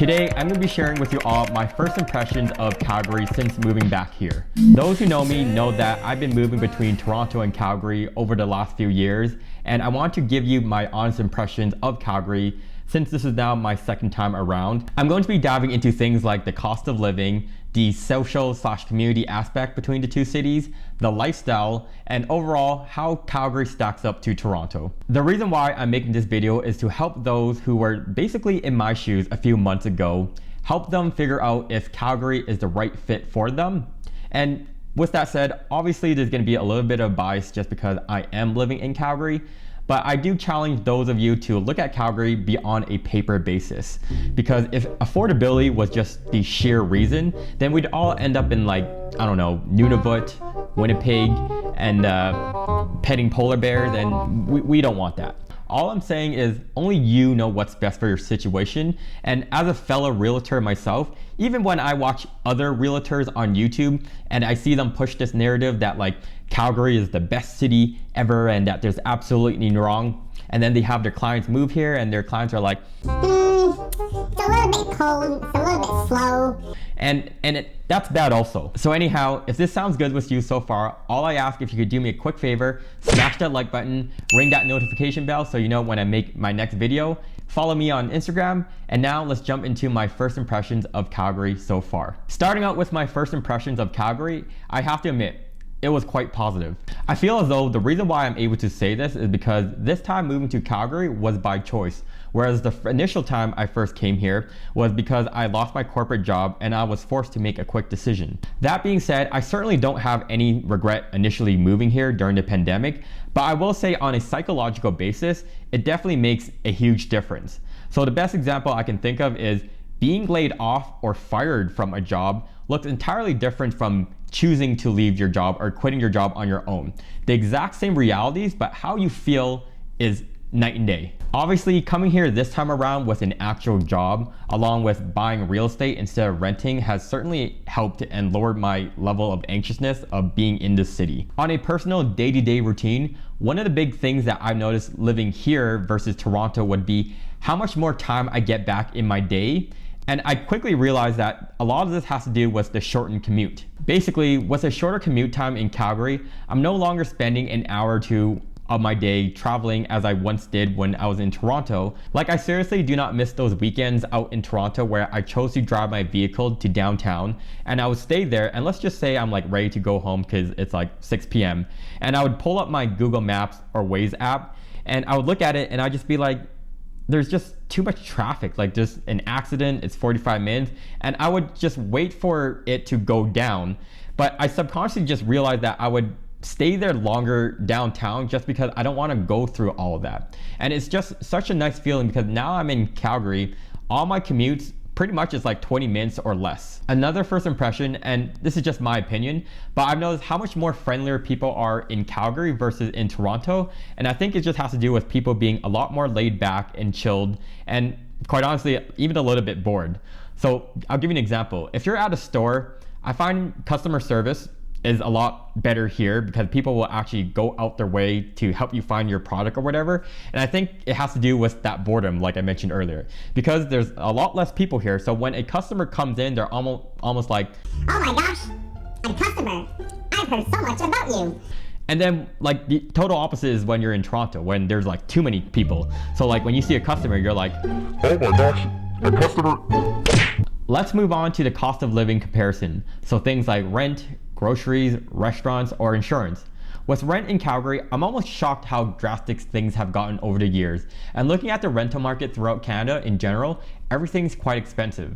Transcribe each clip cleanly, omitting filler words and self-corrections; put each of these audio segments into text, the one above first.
Today, I'm going to be sharing with you all my first impressions of Calgary since moving back here. Those who know me know that I've been moving between Toronto and Calgary over the last few years, and I want to give you my honest impressions of Calgary since this is now my second time around. I'm going to be diving into things like the cost of living, the social/community aspect between the two cities, the lifestyle, and overall how Calgary stacks up to Toronto. The reason why I'm making this video is to help those who were basically in my shoes a few months ago, help them figure out if Calgary is the right fit for them. And with that said, obviously there's going to be a little bit of bias just because I am living in Calgary. But I do challenge those of you to look at Calgary beyond a paper basis. Because if affordability was just the sheer reason, then we'd all end up in like, I don't know, Nunavut, Winnipeg, and petting polar bears, and we don't want that. All I'm saying is only you know what's best for your situation. And as a fellow realtor myself, even when I watch other realtors on YouTube and I see them push this narrative that like Calgary is the best city ever and that there's absolutely no wrong, and then they have their clients move here and their clients are like, it's a little bit cold, it's a little bit slow. That's bad also. So anyhow, if this sounds good with you so far, all I ask if you could do me a quick favor, smash that like button, ring that notification bell so you know when I make my next video, follow me on Instagram, and now let's jump into my first impressions of Calgary so far. Starting out with my first impressions of Calgary, I have to admit, it was quite positive. I feel as though the reason why I'm able to say this is because this time moving to Calgary was by choice, whereas the initial time I first came here was because I lost my corporate job and I was forced to make a quick decision. That being said, I certainly don't have any regret initially moving here during the pandemic, but I will say on a psychological basis, it definitely makes a huge difference. So the best example I can think of is being laid off or fired from a job looks entirely different from choosing to leave your job or quitting your job on your own. The exact same realities, but how you feel is night and day. Obviously, coming here this time around with an actual job, along with buying real estate instead of renting, has certainly helped and lowered my level of anxiousness of being in the city. On a personal day-to-day routine, one of the big things that I've noticed living here versus Toronto would be how much more time I get back in my day. And I quickly realized that a lot of this has to do with the shortened commute. Basically, with a shorter commute time in Calgary, I'm no longer spending an hour or two of my day traveling as I once did when I was in Toronto. Like, I seriously do not miss those weekends out in Toronto where I chose to drive my vehicle to downtown and I would stay there, and let's just say I'm like ready to go home because it's like 6 p.m. and I would pull up my Google Maps or Waze app and I would look at it and I'd just be like, there's just too much traffic, like just an accident, it's 45 minutes, and I would just wait for it to go down. But I subconsciously just realized that I would stay there longer downtown just because I don't want to go through all of that. And it's just such a nice feeling because now I'm in Calgary, all my commutes pretty much is like 20 minutes or less. Another first impression, and this is just my opinion, but I've noticed how much more friendlier people are in Calgary versus in Toronto. And I think it just has to do with people being a lot more laid back and chilled, and quite honestly, even a little bit bored. So I'll give you an example. If you're at a store, I find customer service is a lot better here because people will actually go out their way to help you find your product or whatever. And I think it has to do with that boredom, like I mentioned earlier, because there's a lot less people here. So when a customer comes in, they're almost like, oh my gosh, I'm a customer. I've heard so much about you. And then like the total opposite is when you're in Toronto, when there's like too many people. So like when you see a customer, you're like, oh my gosh, a customer. Let's move on to the cost of living comparison. So things like rent, groceries, restaurants, or insurance. With rent in Calgary, I'm almost shocked how drastic things have gotten over the years. And looking at the rental market throughout Canada in general, everything's quite expensive.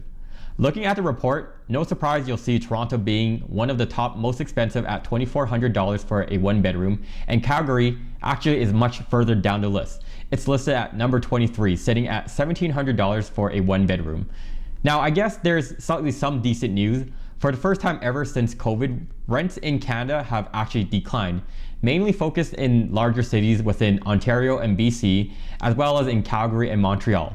Looking at the report, no surprise you'll see Toronto being one of the top most expensive at $2,400 for a one bedroom, and Calgary actually is much further down the list. It's listed at number 23, sitting at $1,700 for a one bedroom. Now, I guess there's slightly some decent news. For the first time ever since COVID, rents in Canada have actually declined, mainly focused in larger cities within Ontario and BC, as well as in Calgary and Montreal.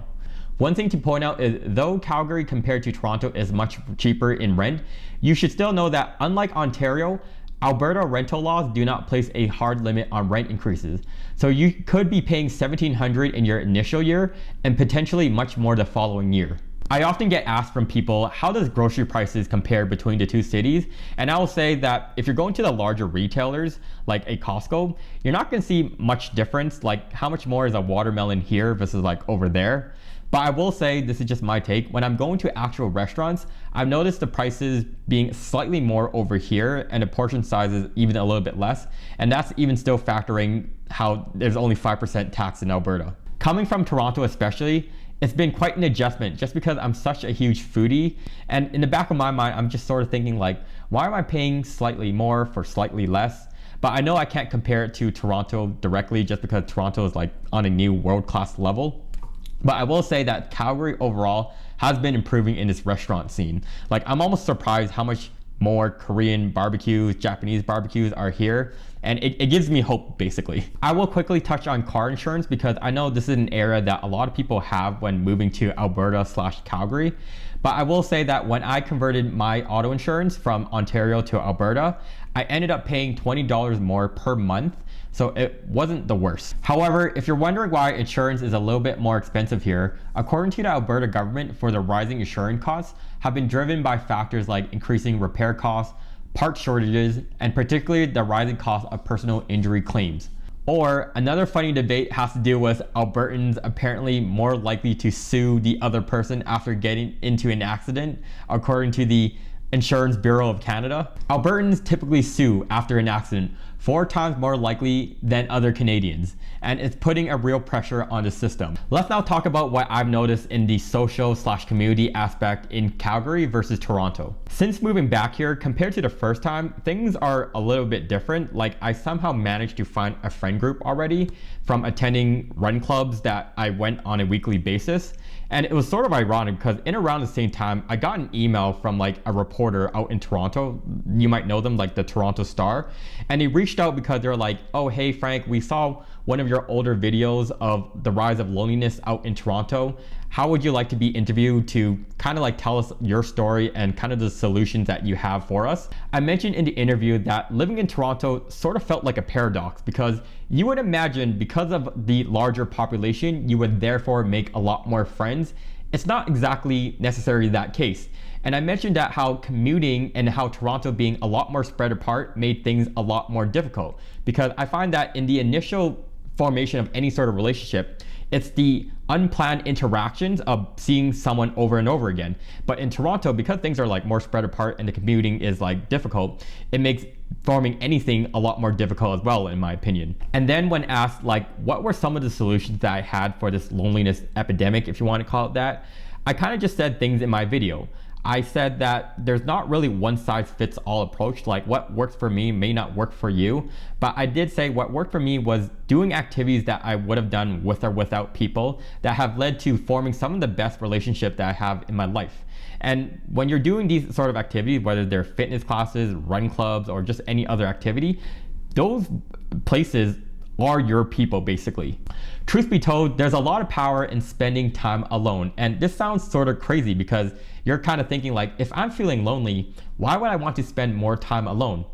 One thing to point out is though Calgary compared to Toronto is much cheaper in rent, you should still know that unlike Ontario, Alberta rental laws do not place a hard limit on rent increases. So you could be paying $1,700 in your initial year and potentially much more the following year. I often get asked from people, how does grocery prices compare between the two cities? And I will say that if you're going to the larger retailers, like a Costco, you're not gonna see much difference, like how much more is a watermelon here versus like over there. But I will say, this is just my take, when I'm going to actual restaurants, I've noticed the prices being slightly more over here and the portion size is even a little bit less. And that's even still factoring how there's only 5% tax in Alberta. Coming from Toronto especially, it's been quite an adjustment just because I'm such a huge foodie. And in the back of my mind, I'm just sort of thinking like, why am I paying slightly more for slightly less? But I know I can't compare it to Toronto directly just because Toronto is like on a new world-class level. But I will say that Calgary overall has been improving in this restaurant scene. Like, I'm almost surprised how much more Korean barbecues, Japanese barbecues are here. And it gives me hope, basically. I will quickly touch on car insurance because I know this is an area that a lot of people have when moving to Alberta/Calgary. But I will say that when I converted my auto insurance from Ontario to Alberta, I ended up paying $20 more per month. So it wasn't the worst. However, if you're wondering why insurance is a little bit more expensive here, according to the Alberta government, for the rising insurance costs have been driven by factors like increasing repair costs, part shortages, and particularly the rising cost of personal injury claims. Or another funny debate has to do with Albertans apparently more likely to sue the other person after getting into an accident, according to the Insurance Bureau of Canada. Albertans typically sue after an accident 4 times more likely than other Canadians, and it's putting a real pressure on the system. Let's now talk about what I've noticed in the social/community aspect in Calgary versus Toronto. Since moving back here, compared to the first time, things are a little bit different. Like, I somehow managed to find a friend group already from attending run clubs that I went on a weekly basis. And it was sort of ironic because in around the same time, I got an email from like a reporter out in Toronto. You might know them, like the Toronto Star. And they reached out because they're like, oh, hey, Frank, we saw one of your older videos of the rise of loneliness out in Toronto. How would you like to be interviewed to kind of like tell us your story and kind of the solutions that you have for us? I mentioned in the interview that living in Toronto sort of felt like a paradox because you would imagine because of the larger population, you would therefore make a lot more friends. It's not exactly necessarily that case. And I mentioned that how commuting and how Toronto being a lot more spread apart made things a lot more difficult, because I find that in the initial formation of any sort of relationship, it's the unplanned interactions of seeing someone over and over again. But in Toronto, because things are like more spread apart and the commuting is like difficult, it makes forming anything a lot more difficult as well, in my opinion. And then when asked like what were some of the solutions that I had for this loneliness epidemic, if you want to call it that, I kind of just said things in my video. I said that there's not really one size fits all approach, like what works for me may not work for you. But I did say what worked for me was doing activities that I would have done with or without people that have led to forming some of the best relationships that I have in my life. And when you're doing these sort of activities, whether they're fitness classes, run clubs, or just any other activity, those places are your people, basically. Truth be told, there's a lot of power in spending time alone. And this sounds sort of crazy because you're kind of thinking like, if I'm feeling lonely, why would I want to spend more time alone?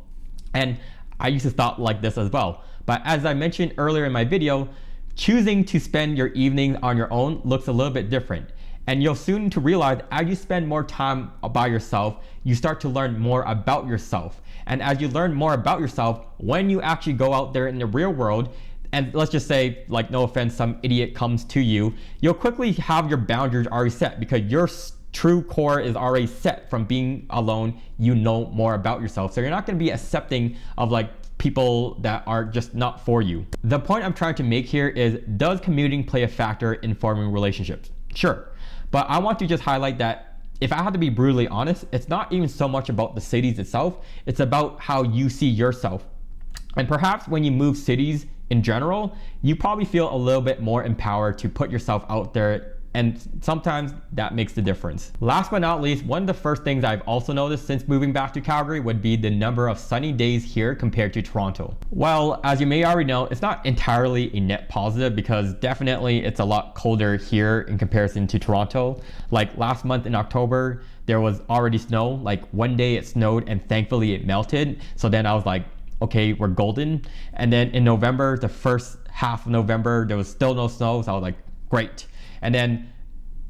And I used to thought like this as well. But as I mentioned earlier in my video, choosing to spend your evenings on your own looks a little bit different. And you'll soon to realize as you spend more time by yourself, you start to learn more about yourself. And as you learn more about yourself, when you actually go out there in the real world, and let's just say, like, no offense, some idiot comes to you, you'll quickly have your boundaries already set because your true core is already set from being alone. You know more about yourself. So you're not going to be accepting of like people that are just not for you. The point I'm trying to make here is, does commuting play a factor in forming relationships? Sure. But I want to just highlight that if I have to be brutally honest, it's not even so much about the cities itself, it's about how you see yourself. And perhaps when you move cities in general, you probably feel a little bit more empowered to put yourself out there, and sometimes that makes the difference. Last but not least, one of the first things I've also noticed since moving back to Calgary would be the number of sunny days here compared to Toronto. Well, as you may already know, it's not entirely a net positive because definitely it's a lot colder here in comparison to Toronto. Like last month in October, there was already snow. Like one day it snowed and thankfully it melted. So then I was like, okay, we're golden. And then in November, the first half of November, there was still no snow. So I was like, great. And then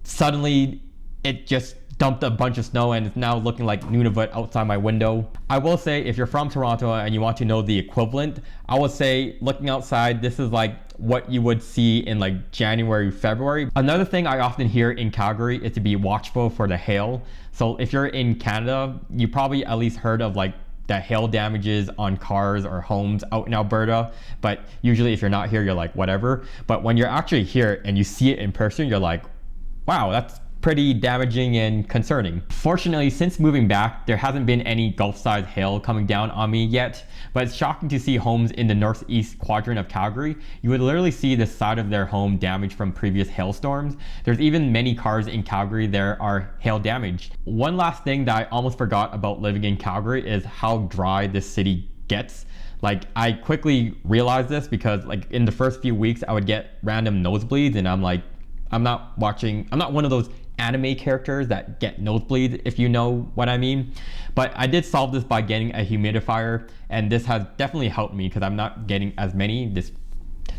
suddenly it just dumped a bunch of snow and it's now looking like Nunavut outside my window. I will say, if you're from Toronto and you want to know the equivalent, I would say looking outside, this is like what you would see in like January, February. Another thing I often hear in Calgary is to be watchful for the hail. So if you're in Canada, you probably at least heard of like the hail damages on cars or homes out in Alberta, but usually if you're not here, you're like whatever. But when you're actually here and you see it in person, you're like, wow, that's pretty damaging and concerning. Fortunately, since moving back, there hasn't been any Gulf-sized hail coming down on me yet, but it's shocking to see homes in the northeast quadrant of Calgary. You would literally see the side of their home damaged from previous hailstorms. There's even many cars in Calgary that are hail damaged. One last thing that I almost forgot about living in Calgary is how dry this city gets. Like, I quickly realized this because like in the first few weeks I would get random nosebleeds, and I'm like, I'm not one of those anime characters that get nosebleeds, if you know what I mean. But I did solve this by getting a humidifier, and this has definitely helped me because I'm not getting as many. This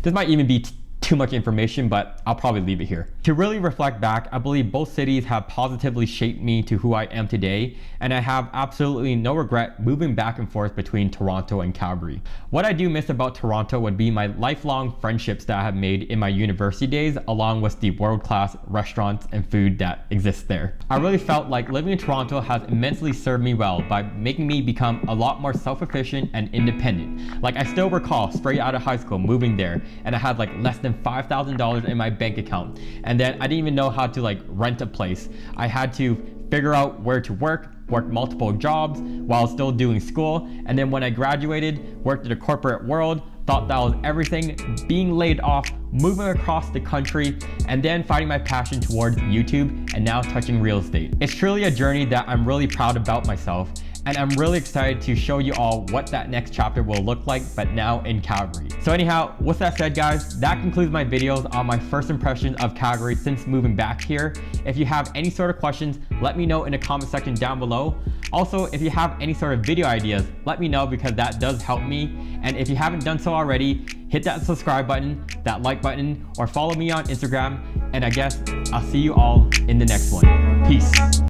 might even be too much information, but I'll probably leave it here. To really reflect back, I believe both cities have positively shaped me to who I am today, and I have absolutely no regret moving back and forth between Toronto and Calgary. What I do miss about Toronto would be my lifelong friendships that I have made in my university days, along with the world-class restaurants and food that exists there. I really felt like living in Toronto has immensely served me well by making me become a lot more self-efficient and independent. Like, I still recall straight out of high school moving there, and I had like less than $5,000 in my bank account, and then I didn't even know how to like rent a place. I had to figure out where to work multiple jobs while still doing school, and then when I graduated, worked in the corporate world, thought that was everything, being laid off, moving across the country, and then finding my passion towards YouTube, and now touching real estate. It's truly a journey that I'm really proud about myself, and I'm really excited to show you all what that next chapter will look like, but now in Calgary. So anyhow, with that said guys, that concludes my videos on my first impressions of Calgary since moving back here. If you have any sort of questions, let me know in the comment section down below. Also, if you have any sort of video ideas, let me know because that does help me. And if you haven't done so already, hit that subscribe button, that like button, or follow me on Instagram. And I guess I'll see you all in the next one. Peace.